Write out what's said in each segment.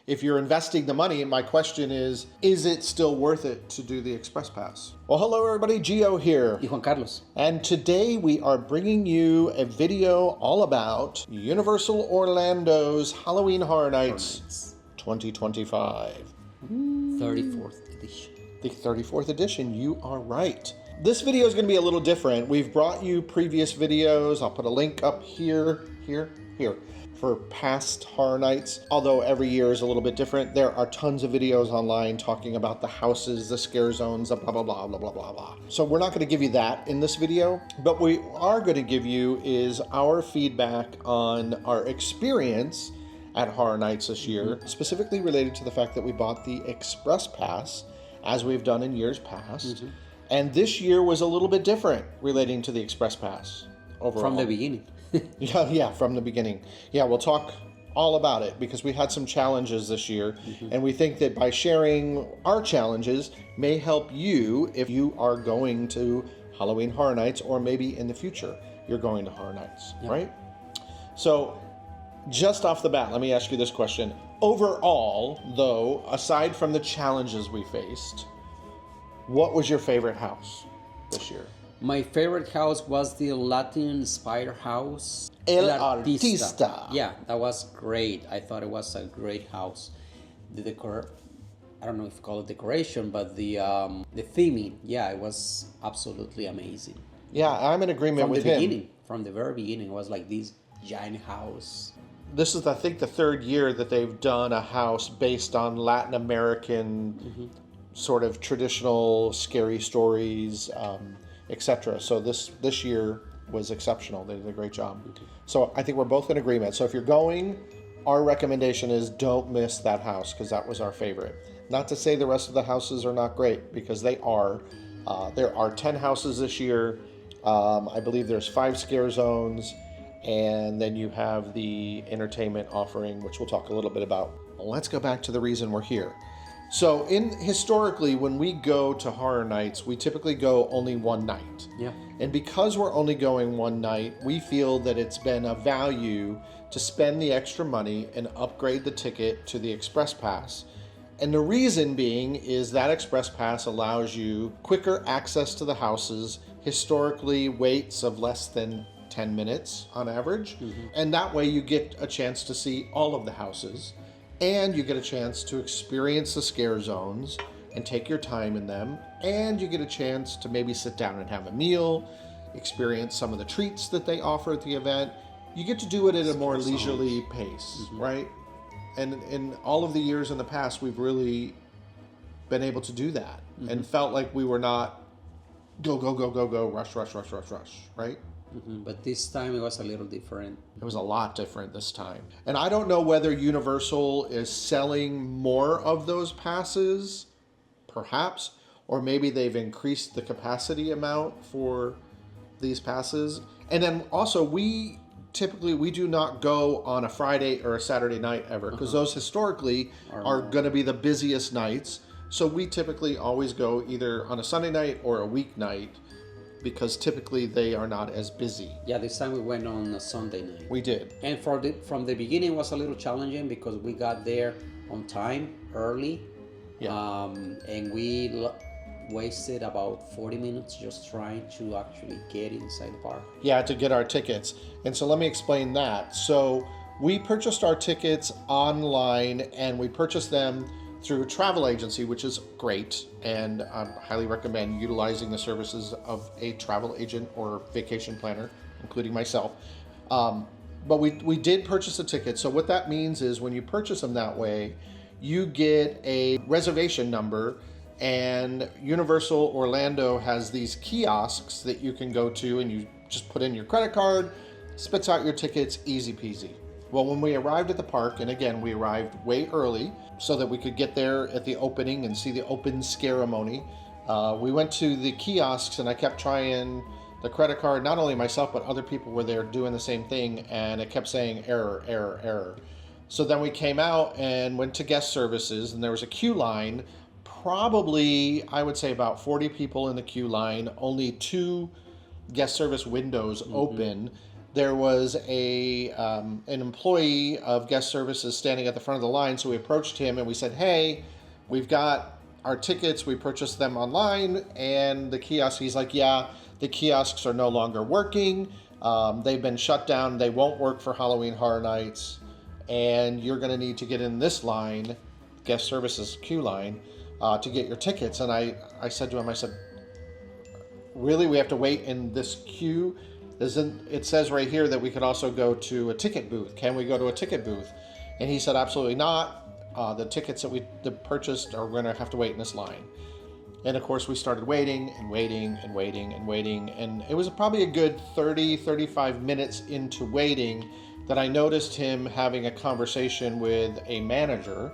if you're investing the money, my question is it still worth it to do the Express Pass? Well, hello everybody, Gio here. Y Juan Carlos. And today we are bringing you a video all about Universal Orlando's Halloween Horror Nights 2025. 34th edition. The 34th edition, you are right. This video is going to be a little different. We've brought you previous videos. I'll put a link up here, for past Horror Nights. Although every year is a little bit different, there are tons of videos online talking about the houses, the scare zones, blah, blah, blah, blah, blah, blah, blah. So we're not going to give you that in this video, but what we are going to give you is our feedback on our experience at Horror Nights this year, specifically related to the fact that we bought the Express Pass, as we've done in years past. And this year was a little bit different relating to the Express Pass overall. From the beginning. Yeah, from the beginning. Yeah, we'll talk all about it because we had some challenges this year. And we think that by sharing our challenges may help you if you are going to Halloween Horror Nights, or maybe in the future you're going to Horror Nights, right? So just off the bat, let me ask you this question. Overall, though, aside from the challenges we faced, what was your favorite house this year? My favorite house was the Latin-inspired house. El Artista. Yeah, that was great. I thought it was a great house. The decor, I don't know if you call it decoration, but the theming, yeah, it was absolutely amazing. Yeah, I'm in agreement with him. From the very beginning, it was like this giant house. This is, I think, the third year that they've done a house based on Latin American sort of traditional scary stories, etc. So this year was exceptional. They did a great job. So I think we're both in agreement. So if you're going, our recommendation is don't miss that house, because that was our favorite. Not to say the rest of the houses are not great, because they are. There are 10 houses this year. I believe there's 5 scare zones. And then you have the entertainment offering, which we'll talk a little bit about. Let's go back to the reason we're here. So historically, when we go to Horror Nights, we typically go only one night. Yeah. And because we're only going one night, we feel that it's been a value to spend the extra money and upgrade the ticket to the Express Pass. And the reason being is that Express Pass allows you quicker access to the houses, historically waits of less than 10 minutes on average. And that way you get a chance to see all of the houses, and you get a chance to experience the scare zones and take your time in them, and you get a chance to maybe sit down and have a meal, experience some of the treats that they offer at the event. You get to do it at a more leisurely pace, right? And in all of the years in the past, we've really been able to do that and felt like we were not go, rush, right? But this time it was a little different. It was a lot different this time. And I don't know whether Universal is selling more of those passes, perhaps, or maybe they've increased the capacity amount for these passes. And then also, we do not go on a Friday or a Saturday night ever, because those historically are going to be the busiest nights. So we typically always go either on a Sunday night or a weeknight, because typically they are not as busy. Yeah, this time we went on a Sunday night. We did. And from the beginning it was a little challenging because we got there on time, early. Yeah. And we wasted about 40 minutes just trying to actually get inside the park. Yeah, to get our tickets. And so let me explain that. So we purchased our tickets online, and we purchased them through a travel agency, which is great, and I highly recommend utilizing the services of a travel agent or vacation planner, including myself. But we did purchase a ticket. So what that means is when you purchase them that way, you get a reservation number, and Universal Orlando has these kiosks that you can go to, and you just put in your credit card, spits out your tickets, easy peasy. Well, when we arrived at the park, and again, we arrived way early so that we could get there at the opening and see the open ceremony. We went to the kiosks, and I kept trying the credit card. Not only myself, but other people were there doing the same thing, and it kept saying error, error, error. So then we came out and went to guest services, and there was a queue line, probably, I would say about 40 people in the queue line, only 2 guest service windows open. there was an employee of guest services standing at the front of the line. So we approached him and we said, "Hey, we've got our tickets. We purchased them online, and the kiosk." He's like, "Yeah, the kiosks are no longer working. They've been shut down. They won't work for Halloween Horror Nights, and you're going to need to get in this line, guest services queue line, to get your tickets." And I said to him, I said, "Really? We have to wait in this queue? It says right here that we could also go to a ticket booth. Can we go to a ticket booth?" And he said, "Absolutely not. The tickets that we purchased are going to have to wait in this line." And of course, we started waiting and waiting and waiting and waiting. And it was probably a good 35 minutes into waiting that I noticed him having a conversation with a manager.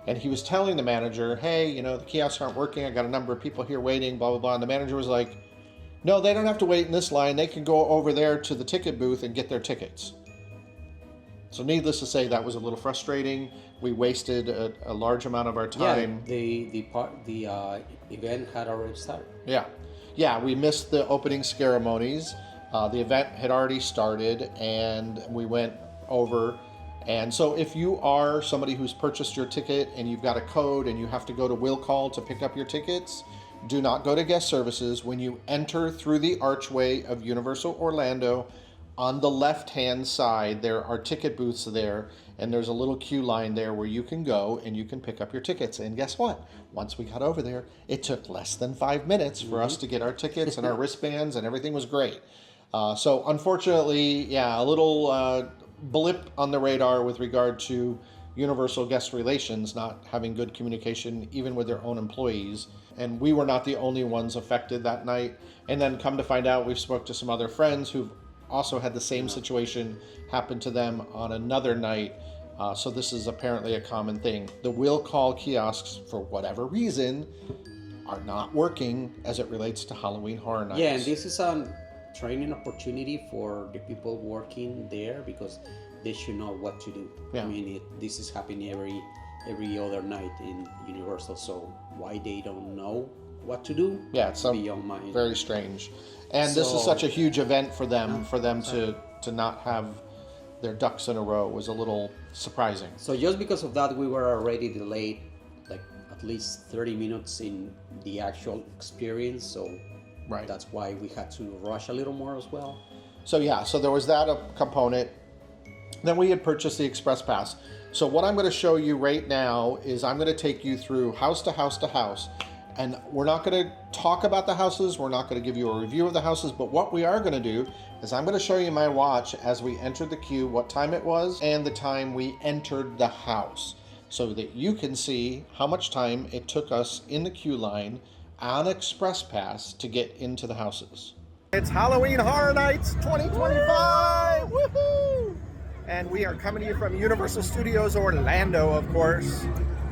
And he was telling the manager, "Hey, the kiosks aren't working. I got a number of people here waiting, blah, blah, blah." And the manager was like, "No, they don't have to wait in this line. They can go over there to the ticket booth and get their tickets." So needless to say, that was a little frustrating. We wasted a large amount of our time. Yeah, the event had already started. Yeah, we missed the opening ceremonies. The event had already started, and we went over. And so if you are somebody who's purchased your ticket and you've got a code and you have to go to will call to pick up your tickets, do not go to guest services. When you enter through the archway of Universal Orlando, on the left-hand side, there are ticket booths there, and there's a little queue line there where you can go and you can pick up your tickets. And guess what? Once we got over there, it took less than 5 minutes for us to get our tickets and our wristbands, and everything was great. So unfortunately, yeah, a little blip on the radar with regard to Universal guest relations not having good communication even with their own employees. And we were not the only ones affected that night. And then come to find out, we've spoke to some other friends who've also had the same situation happen to them on another night. So this is apparently a common thing. The will call kiosks, for whatever reason, are not working as it relates to Halloween Horror Nights. Yeah, and this is a training opportunity for the people working there, because they should know what to do. Yeah. I mean, this is happening every other night in Universal, so why they don't know what to do? Yeah, it's beyond my very strange. And this is such a huge event for them. For them to not have their ducks in a row was a little surprising. So just because of that, we were already delayed like at least 30 minutes in the actual experience. So Right. that's why we had to rush a little more as well. So yeah, so there was that component. Then we had purchased the Express Pass. So what I'm going to show you right now is I'm going to take you through house to house to house. And we're not going to talk about the houses. We're not going to give you a review of the houses. But what we are going to do is I'm going to show you my watch as we entered the queue, what time it was, and the time we entered the house, so that you can see how much time it took us in the queue line on Express Pass to get into the houses. It's Halloween Horror Nights 2025! Woohoo! And we are coming to you from Universal Studios Orlando, of course.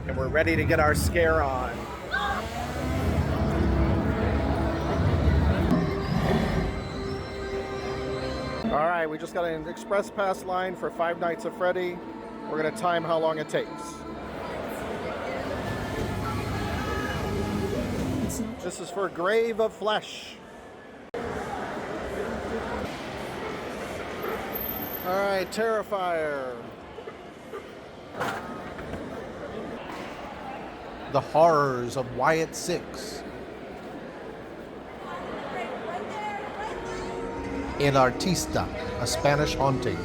And we're ready to get our scare on. All right, we just got an Express Pass line for Five Nights at Freddy. We're gonna time how long it takes. This is for Grave of Flesh. All right, Terrifier. The Horrors of Wyatt 6. El Artista, a Spanish haunting.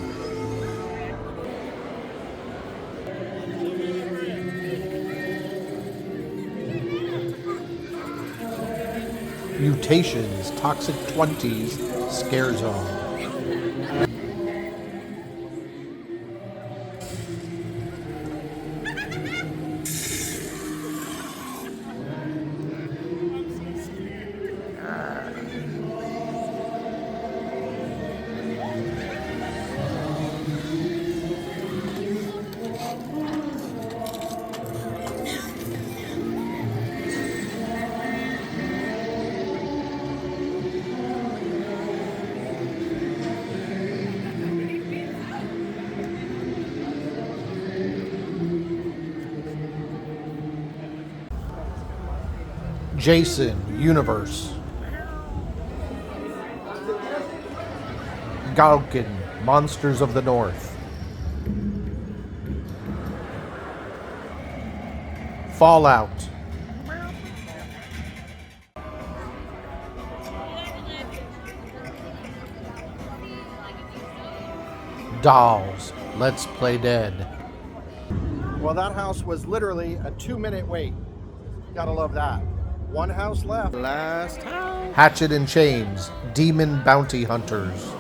Mutations, Toxic 20s, Scare Zone. Jason, Universe. Galkin, Monsters of the North. Fallout. Dolls. Let's Play Dead. Well, that house was literally a 2-minute wait. Gotta love that. One house left. Last house. Hatchet and Chains. Demon Bounty Hunters.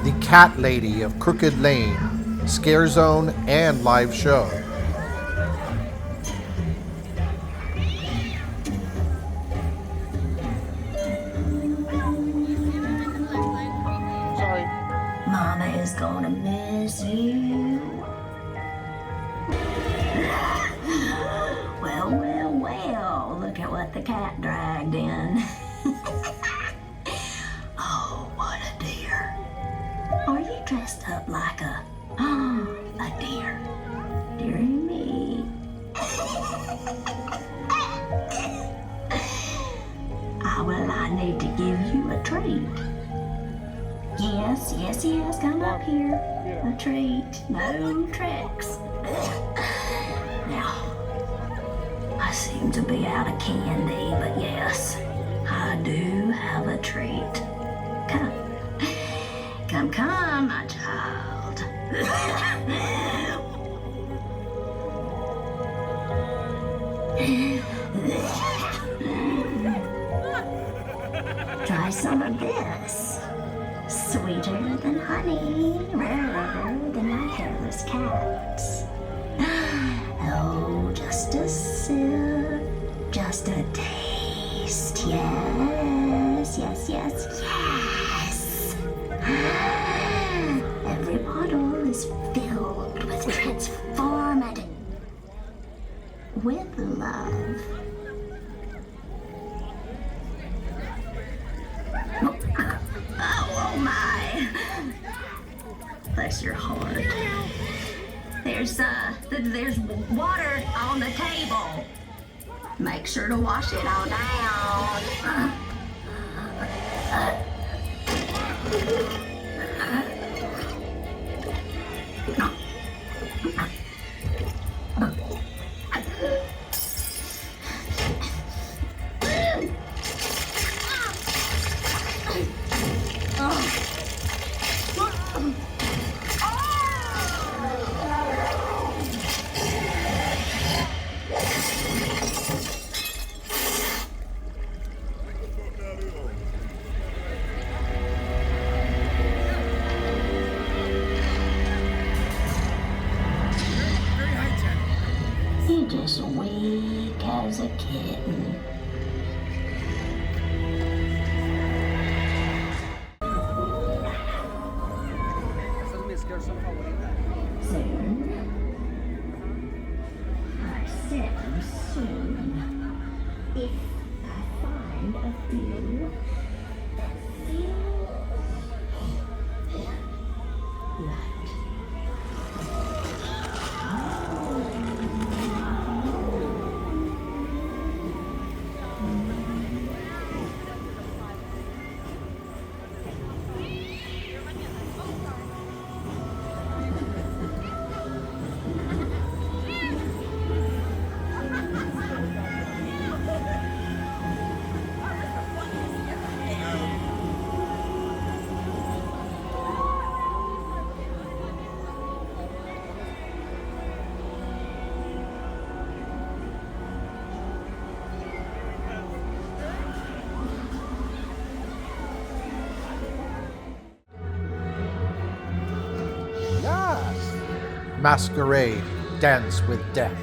The Cat Lady of Crooked Lane. Scare Zone and live show. Sorry. Mama is gonna miss you. Well, well, well, look at what the cat dragged in. Oh, what a dear. Are you dressed up like a deer? Dearie me. Well, I need to give you a treat. Yes, yes, yes, come up here. A treat, no tricks. Now, I seem to be out of candy, but yes, I do have a treat. Come. Come, come, my child. Try some of this. Sweeter than honey, rarer than my hairless cats. Oh, just a sip, just a taste. Yes, yes, yes, yes. Every bottle is filled with transformative, with love. Oh my! Bless your heart. There's water on the table. Make sure to wash it all down. You're just weak as a kitten. Soon. I said soon. If I find a few that feel right. Masquerade. Dance with Death.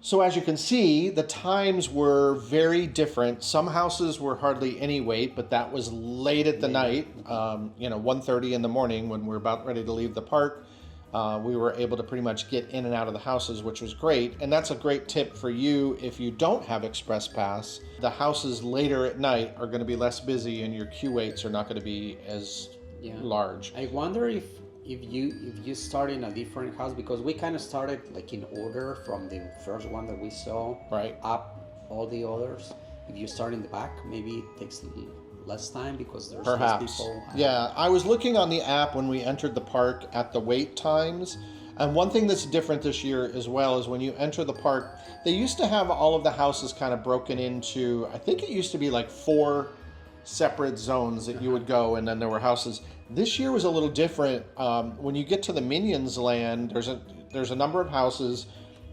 So as you can see, the times were very different. Some houses were hardly any wait, but that was late at the night, 1:30 in the morning when we were about ready to leave the park. We were able to pretty much get in and out of the houses, which was great. And that's a great tip for you if you don't have Express Pass. The houses later at night are going to be less busy and your queue waits are not going to be as large. I wonder if you start in a different house, because we kind of started like in order from the first one that we saw up all the others. If you start in the back, maybe it takes less time because there's less people. Yeah, I was looking on the app when we entered the park at the wait times. And one thing that's different this year as well is when you enter the park, they used to have all of the houses kind of broken into, I think it used to be like 4 separate zones that you would go, and then there were houses. This year was a little different. When you get to the Minions Land, there's a number of houses,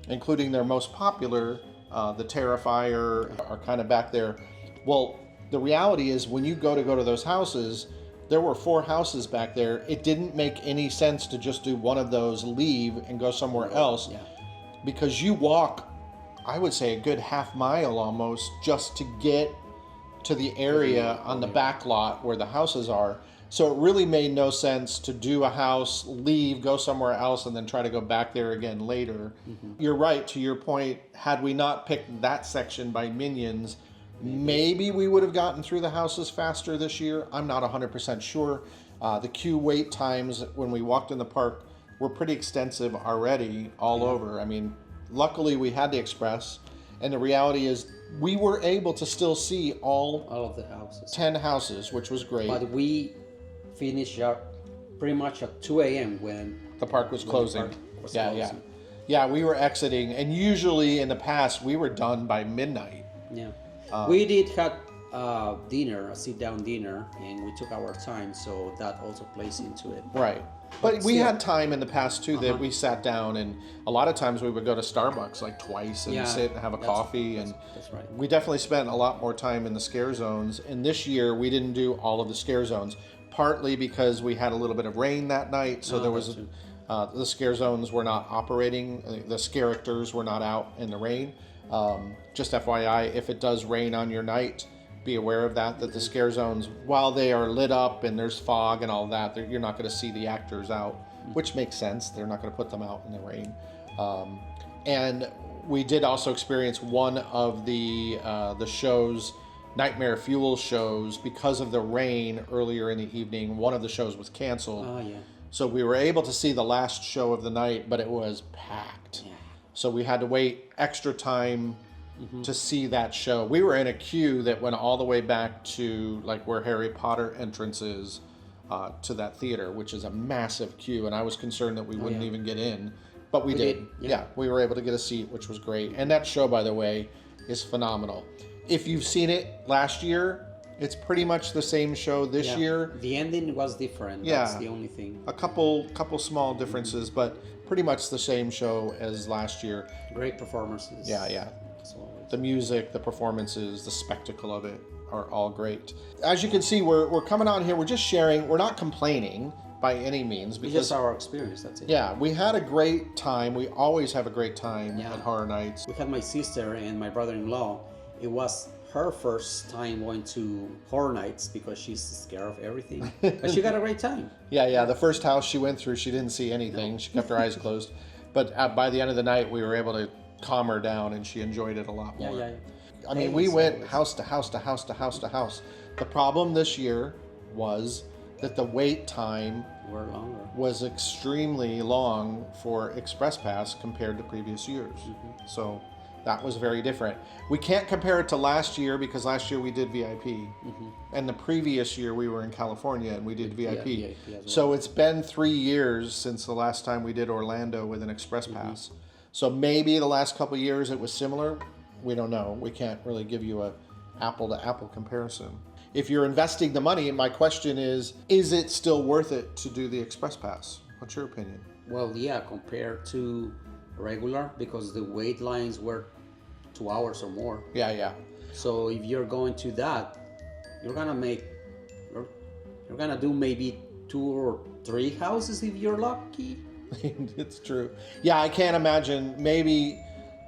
including their most popular, the Terrifier, are kind of back there. Well, the reality is when you go to those houses, there were 4 houses back there. It didn't make any sense to just do one of those, leave, and go somewhere else, because you walk, I would say, a good half mile almost just to get to the area on the back lot where the houses are. So it really made no sense to do a house, leave, go somewhere else, and then try to go back there again later. You're right, to your point, had we not picked that section by Minions, maybe we would have gotten through the houses faster this year. I'm not 100% sure. The queue wait times when we walked in the park were pretty extensive already all over. I mean, luckily we had the Express, and the reality is we were able to still see all of the houses. 10 houses, which was great. But we finished pretty much at 2 a.m. when the park was closing. Yeah, we were exiting, and usually in the past we were done by midnight. Yeah. We did have dinner, a sit-down dinner, and we took our time, so that also plays into it. Right. But we had time in the past too that we sat down, and a lot of times we would go to Starbucks like twice and sit and have a coffee. That's right. We definitely spent a lot more time in the scare zones. And this year we didn't do all of the scare zones, partly because we had a little bit of rain that night, so there was the scare zones were not operating. The characters were not out in the rain. Just FYI, if it does rain on your night, be aware of that the scare zones, while they are lit up and there's fog and all that, you're not going to see the actors out, which makes sense. They're not going to put them out in the rain. And we did also experience one of the shows, Nightmare Fuel shows, because of the rain earlier in the evening. One of the shows was canceled. So we were able to see the last show of the night, but it was packed. So we had to wait extra time to see that show. We were in a queue that went all the way back to like where Harry Potter entrance is, to that theater, which is a massive queue, and I was concerned that we wouldn't even get in, but we did. We were able to get a seat, which was great. And that show, by the way, is phenomenal. If you've seen it last year, it's pretty much the same show this year. The ending was different. That's the only thing. A couple small differences, but pretty much the same show as last year. Great performances. Yeah. The music, the performances, the spectacle of it are all great. As you can see, we're coming on here. We're just sharing. We're not complaining by any means, because it's just our experience. That's it. Yeah, we had a great time. We always have a great time at Horror Nights. We had my sister and my brother-in-law. It was her first time going to Horror Nights because she's scared of everything, but she got a great time. Yeah. The first house she went through, she didn't see anything. No. She kept her eyes closed. But by the end of the night, we were able to calm her down, and she enjoyed it a lot more. I mean, we went house to house to house to house to house. The problem this year was that the wait time was extremely long for Express Pass compared to previous years. So that was very different. We can't compare it to last year because last year we did VIP, and the previous year we were in California and we did VIP. So it's been 3 years since the last time we did Orlando with an Express Pass. So maybe the last couple of years it was similar. We don't know. We can't really give you a apple-to-apple comparison. If you're investing the money, my question is it still worth it to do the Express Pass? What's your opinion? Well, yeah, compared to regular, because the wait lines were 2 hours or more. Yeah. So if you're going to that, you're gonna do maybe 2 or 3 houses if you're lucky. It's true. Yeah, I can't imagine. Maybe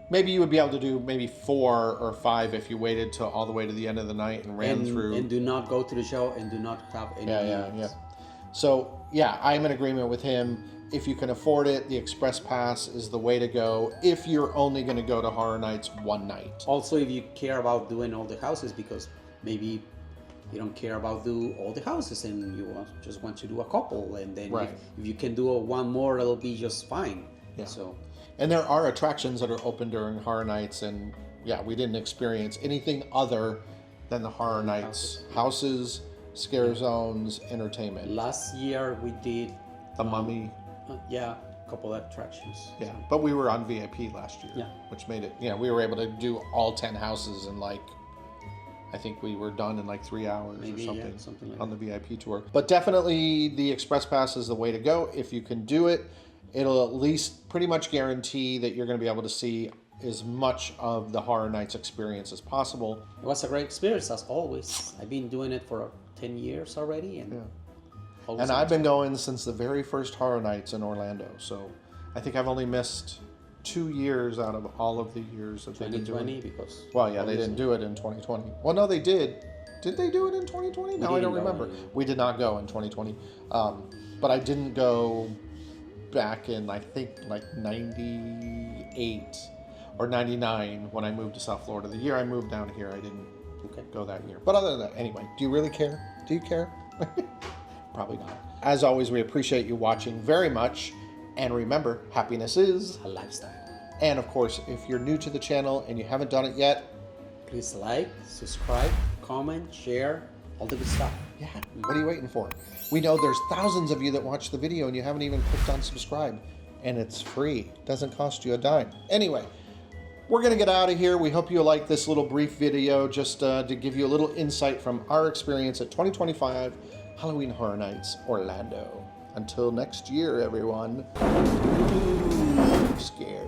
maybe you would be able to do maybe 4 or 5 if you waited till all the way to the end of the night and ran through. And do not go to the show and do not have any meals. So yeah, I'm in agreement with him. If you can afford it, the Express Pass is the way to go if you're only going to go to Horror Nights one night. Also, if you care about doing all the houses, because maybe you don't care about do all the houses and you just want to do a couple, and then if you can do one more, it'll be just fine. Yeah. So, and there are attractions that are open during Horror Nights, and yeah, we didn't experience anything other than the Horror Nights houses, scare zones, entertainment. Last year we did The Mummy. A couple of attractions. Yeah, but we were on VIP last year, which made it, we were able to do all 10 houses in like, I think we were done in like 3 hours or something like on the VIP tour. But definitely the Express Pass is the way to go. If you can do it, it'll at least pretty much guarantee that you're going to be able to see as much of the Horror Nights experience as possible. It was a great experience as always. I've been doing it for 10 years already, and I've been going since the very first Horror Nights in Orlando. So I think I've only missed 2 years out of all of the years that they've been doing it. Because they didn't do it in 2020. Well, no, they did. Did they do it in 2020? No, I don't remember. We did not go in 2020. But I didn't go back in, I think, like 98 or 99 when I moved to South Florida. The year I moved down here, I didn't go that year. But other than that, anyway, do you really care? Do you care? Probably not. As always, we appreciate you watching very much. And remember, happiness is a lifestyle. And of course, if you're new to the channel and you haven't done it yet, please like, subscribe, comment, share, all the good stuff. Yeah, what are you waiting for? We know there's thousands of you that watch the video and you haven't even clicked on subscribe. And it's free. It doesn't cost you a dime. Anyway, we're going to get out of here. We hope you like this little brief video just to give you a little insight from our experience at 2025 Halloween Horror Nights Orlando. Until next year, everyone. Scary.